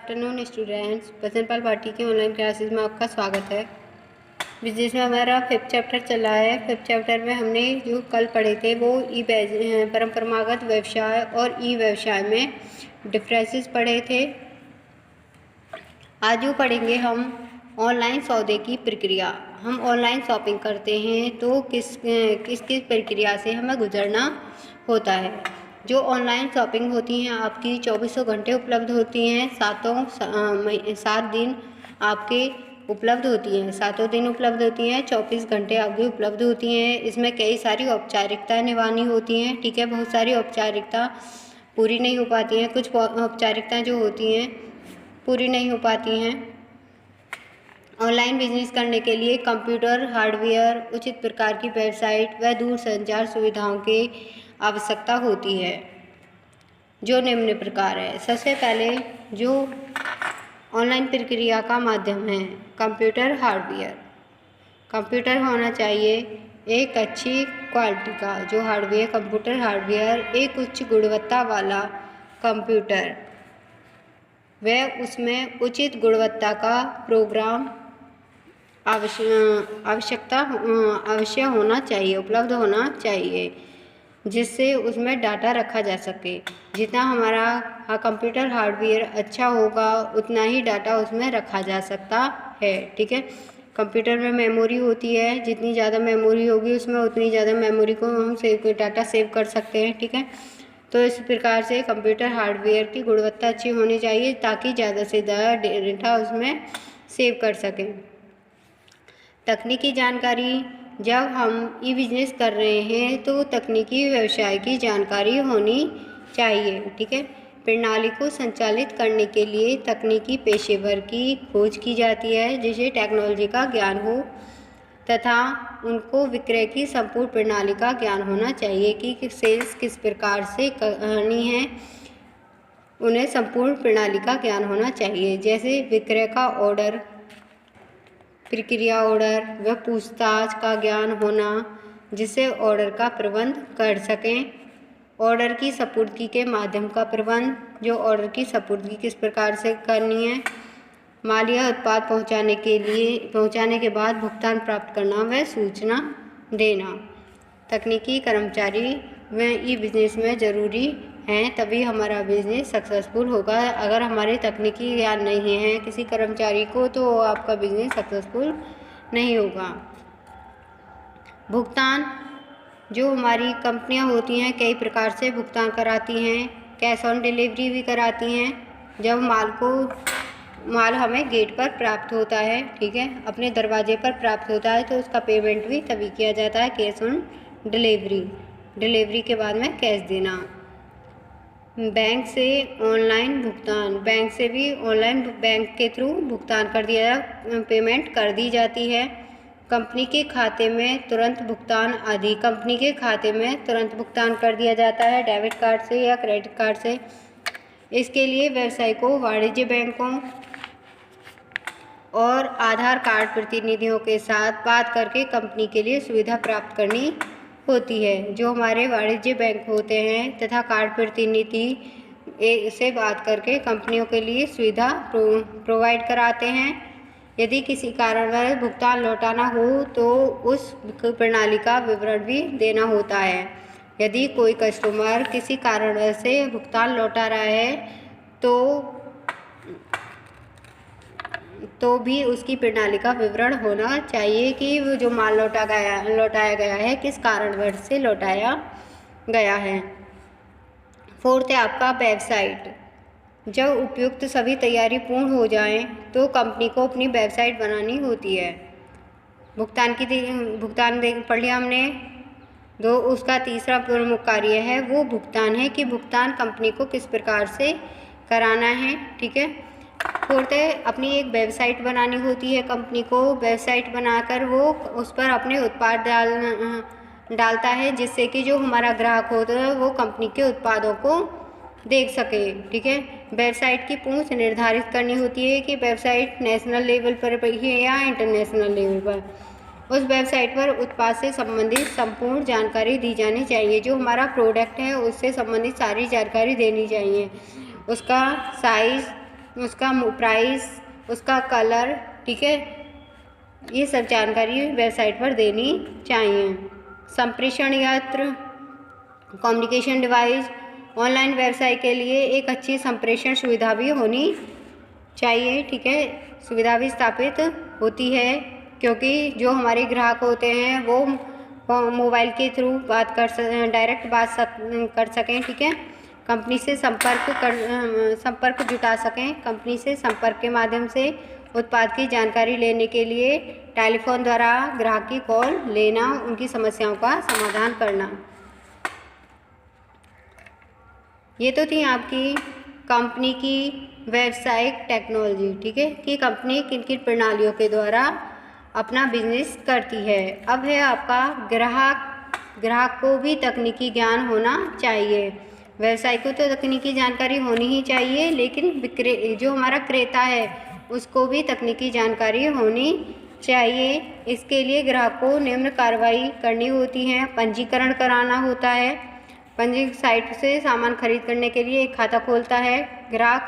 Afternoon students, बसंत party के online classes में आपका स्वागत है। बिजनेस में हमारा 5th चैप्टर चल रहा है। 5th चैप्टर में हमने जो कल पढ़े थे वो परंपरागत व्यवसाय और ई व्यवसाय में डिफरेंसेस पढ़े थे। आज जो पढ़ेंगे हम ऑनलाइन सौदे की प्रक्रिया। हम ऑनलाइन शॉपिंग करते हैं तो किस प्रक्रिया से हमें गुजरना होता है। जो ऑनलाइन शॉपिंग होती हैं आपकी 2400 घंटे उपलब्ध होती हैं, 7 दिन आपके उपलब्ध होती हैं, 7 दिन उपलब्ध होती हैं, 24 घंटे आपकी उपलब्ध होती हैं। इसमें कई सारी औपचारिकताएं निभानी होती हैं, ठीक है। बहुत सारी औपचारिकता पूरी नहीं हो पाती हैं, कुछ औपचारिकताएं जो होती हैं पूरी नहीं हो पाती हैं। ऑनलाइन बिजनेस करने के लिए कंप्यूटर हार्डवेयर, उचित प्रकार की वेबसाइट व दूरसंचार सुविधाओं की आवश्यकता होती है, जो निम्न प्रकार है। सबसे पहले जो ऑनलाइन प्रक्रिया का माध्यम है कंप्यूटर हार्डवेयर। कंप्यूटर होना चाहिए एक अच्छी क्वालिटी का, जो हार्डवेयर कंप्यूटर हार्डवेयर एक उच्च गुणवत्ता वाला कंप्यूटर वह उसमें उचित गुणवत्ता का प्रोग्राम अवश्य होना चाहिए, उपलब्ध होना चाहिए, जिससे उसमें डाटा रखा जा सके। जितना हमारा कंप्यूटर हार्डवेयर अच्छा होगा उतना ही डाटा उसमें रखा जा सकता है, ठीक है। कंप्यूटर में मेमोरी होती है, जितनी ज़्यादा मेमोरी होगी उसमें उतनी ज़्यादा मेमोरी को हम डाटा सेव कर सकते हैं, ठीक है। तो इस प्रकार से कंप्यूटर हार्डवेयर की गुणवत्ता अच्छी होनी चाहिए ताकि ज़्यादा से ज़्यादा डेटा उसमें सेव कर सकें। तकनीकी जानकारी, जब हम ई बिजनेस कर रहे हैं तो तकनीकी व्यवसाय की जानकारी होनी चाहिए, ठीक है। प्रणाली को संचालित करने के लिए तकनीकी पेशेवर की खोज की जाती है, जिसे टेक्नोलॉजी का ज्ञान हो, तथा उनको विक्रय की संपूर्ण प्रणाली का ज्ञान होना चाहिए कि सेल्स किस प्रकार से करनी है। उन्हें संपूर्ण प्रणाली का ज्ञान होना चाहिए, जैसे विक्रय का ऑर्डर, प्रक्रिया ऑर्डर व पूछताछ का ज्ञान होना, जिससे ऑर्डर का प्रबंध कर सकें। ऑर्डर की सपुर्दगी के माध्यम का प्रबंध, जो ऑर्डर की सपुर्दगी किस प्रकार से करनी है। माल या उत्पाद पहुंचाने के बाद भुगतान प्राप्त करना व सूचना देना। तकनीकी कर्मचारी व ई बिजनेस में ज़रूरी हैं, तभी हमारा बिजनेस सक्सेसफुल होगा। अगर हमारे तकनीकी ज्ञान नहीं है किसी कर्मचारी को तो आपका बिजनेस सक्सेसफुल नहीं होगा। भुगतान, जो हमारी कंपनियां होती हैं कई प्रकार से भुगतान कराती हैं, कैश ऑन डिलीवरी भी कराती हैं। जब माल हमें गेट पर प्राप्त होता है, ठीक है, अपने दरवाजे पर प्राप्त होता है तो उसका पेमेंट भी तभी किया जाता है कैश ऑन डिलीवरी के बाद में कैश देना। बैंक से ऑनलाइन भुगतान, बैंक से भी ऑनलाइन बैंक के थ्रू भुगतान कर दिया पेमेंट कर दी जाती है। कंपनी के खाते में तुरंत भुगतान आदि, कंपनी के खाते में तुरंत भुगतान कर दिया जाता है डेबिट कार्ड से या क्रेडिट कार्ड से। इसके लिए व्यवसाय को वाणिज्य बैंकों और आधार कार्ड प्रतिनिधियों के साथ बात करके कंपनी के लिए सुविधा प्राप्त करनी होती है। जो हमारे वाणिज्य बैंक होते हैं तथा कार्ड प्रतिनिधि से बात करके कंपनियों के लिए सुविधा प्रोवाइड कराते हैं। यदि किसी कारणवश भुगतान लौटाना हो तो उस प्रणाली का विवरण भी देना होता है। यदि कोई कस्टमर किसी कारणवश से भुगतान लौटा रहा है तो भी उसकी प्रणाली का विवरण होना चाहिए कि वो जो माल लौटाया गया है किस कारणवश से लौटाया गया है। 4th है आपका वेबसाइट। जब उपयुक्त सभी तैयारी पूर्ण हो जाएं तो कंपनी को अपनी वेबसाइट बनानी होती है। भुगतान पढ़ लिया हमने। दो, उसका तीसरा प्रमुख कार्य है वो भुगतान है कि भुगतान कंपनी को किस प्रकार से कराना है, ठीक है। 4th है अपनी एक वेबसाइट बनानी होती है कंपनी को। वेबसाइट बनाकर वो उस पर अपने उत्पाद डालता है, जिससे कि जो हमारा ग्राहक होता है वो कंपनी के उत्पादों को देख सके, ठीक है। वेबसाइट की पहुंच निर्धारित करनी होती है कि वेबसाइट नेशनल लेवल पर है या इंटरनेशनल लेवल पर। उस वेबसाइट पर उत्पाद से संबंधित संपूर्ण जानकारी दी जानी चाहिए। जो हमारा प्रोडक्ट है उससे संबंधित सारी जानकारी देनी चाहिए। उसका साइज़, उसका प्राइस, उसका कलर, ठीक है, ये सब जानकारी वेबसाइट पर देनी चाहिए। संप्रेषण यंत्र, कम्युनिकेशन डिवाइस, ऑनलाइन व्यवसाय के लिए एक अच्छी संप्रेषण सुविधा भी होनी चाहिए, ठीक है, सुविधा भी स्थापित होती है, क्योंकि जो हमारे ग्राहक होते हैं वो मोबाइल के थ्रू बात डायरेक्ट बात कर सकें, ठीक है, कंपनी से संपर्क जुटा सकें। कंपनी से संपर्क के माध्यम से उत्पाद की जानकारी लेने के लिए टेलीफोन द्वारा ग्राहक की कॉल लेना, उनकी समस्याओं का समाधान करना। ये तो थी आपकी कंपनी की व्यावसायिक टेक्नोलॉजी, ठीक है, कि कंपनी किन किन प्रणालियों के द्वारा अपना बिजनेस करती है। अब है आपका ग्राहक को भी तकनीकी ज्ञान होना चाहिए। व्यवसाय को तो तकनीकी जानकारी होनी ही चाहिए, लेकिन जो हमारा क्रेता है उसको भी तकनीकी जानकारी होनी चाहिए। इसके लिए ग्राहक को निम्न कार्रवाई करनी होती है। पंजीकरण कराना होता है। पंजीकृत साइट से सामान खरीद करने के लिए एक खाता खोलता है। ग्राहक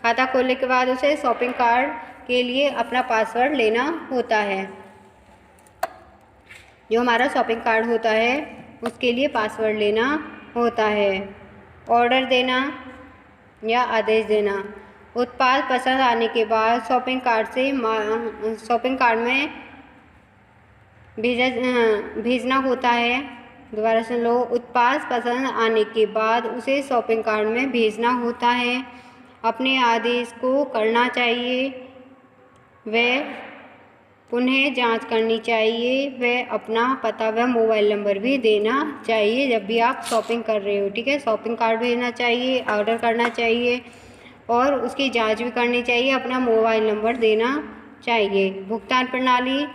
खाता खोलने के बाद उसे शॉपिंग कार्ट के लिए अपना पासवर्ड लेना होता है। जो हमारा शॉपिंग कार्ट होता है उसके लिए पासवर्ड लेना होता है। ऑर्डर देना या आदेश देना, उत्पाद पसंद आने के बाद शॉपिंग कार्ट में भेजना होता है। दोबारा सुन लो, उत्पाद पसंद आने के बाद उसे शॉपिंग कार्ट में भेजना होता है। अपने आदेश को करना चाहिए, वह पुनः जांच करनी चाहिए, वह अपना पता व मोबाइल नंबर भी देना चाहिए जब भी आप शॉपिंग कर रहे हो, ठीक है। शॉपिंग कार्ट भेजना चाहिए, ऑर्डर करना चाहिए और उसकी जांच भी करनी चाहिए, अपना मोबाइल नंबर देना चाहिए। भुगतान प्रणाली,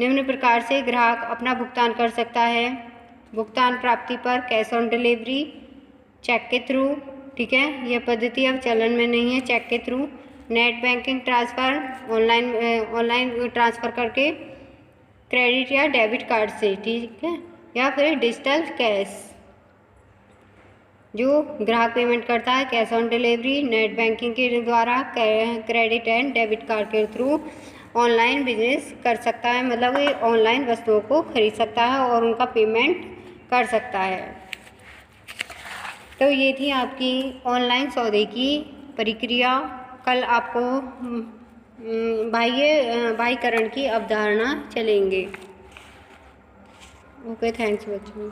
निम्न प्रकार से ग्राहक अपना भुगतान कर सकता है। भुगतान प्राप्ति पर कैश ऑन डिलीवरी, चेक के थ्रू, ठीक है, यह पद्धति अब चलन में नहीं है, चेक के through, net banking transfer, online transfer करके, क्रेडिट या डेबिट कार्ड से, ठीक है, या फिर डिजिटल कैश। जो ग्राहक पेमेंट करता है cash on delivery, net banking के द्वारा, क्रेडिट एंड डेबिट कार्ड के थ्रू ऑनलाइन बिजनेस कर सकता है, मतलब ये ऑनलाइन वस्तुओं को खरीद सकता है और उनका पेमेंट कर सकता है। तो ये थी आपकी ऑनलाइन सौदे की प्रक्रिया। कल आपको बाह्यकरण की अवधारणा चलेंगे। ओके, थैंक्स बच्चों।